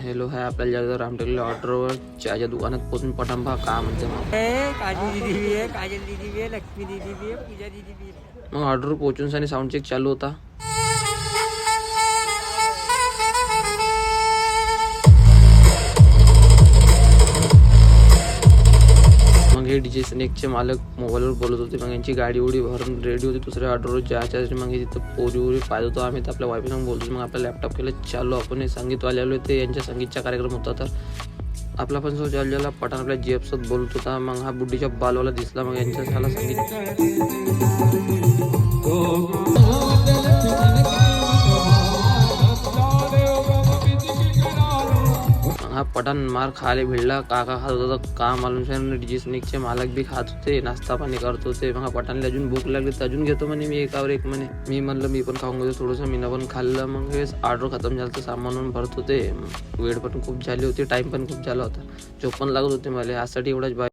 Hello hi आपल्याला जायचं रामटेकला ऑर्डरवर चहाच्या दुकानात पोचून पठाण पहा का म्हणते काजल दीदी भी है, काजल दीदी भी है, लक्ष्मी दीदी भी है, पूजा दीदी भी है. मग ऑर्डर पोहोचून आणि साऊंड चेक चालू होता. मग हे डीजे स्नेकचे मालक मोबाईलवर बोलत होते. मग यांची गाडी उडी भरून रेडी होती दुसऱ्या ऑर्डरवर जायच्या. मग तिथं पोरी उरी पाहत होतो आम्ही. तर आपल्या वाईफला बोलतो. मग आपला लॅपटॉप केलं चालू. आपण हे संगीतवाले आलो ते यांच्या संगीतचा कार्यक्रम होता. तर आपला पण सो चाललेला पठाण आपल्या जेफसोबत बोलत होता. मग हा बुड्डीच्या बालवाला दिसला. मग यांच्या झाला संगीत. हा पठाण मार खायला भिडला. काका खात होता का मालूम. डीजे स्नेकचे मालक बी खात होते, नाश्ता पाणी करत होते. मग पठाणला अजून भूक लागली तर अजून घेतो म्हणे मी एकावर एक म्हणे. मी म्हणलं मी पण खाऊन घेतो थोडंसं. मी पण खाल्लं. मग हे ऑर्डर खतम झालं तर सामान भरत होते. वेळ पण खूप झाली होती, टाइम पण खूप झाला होता. झोप पण लागत होते मला. यासाठी एवढाच बाय.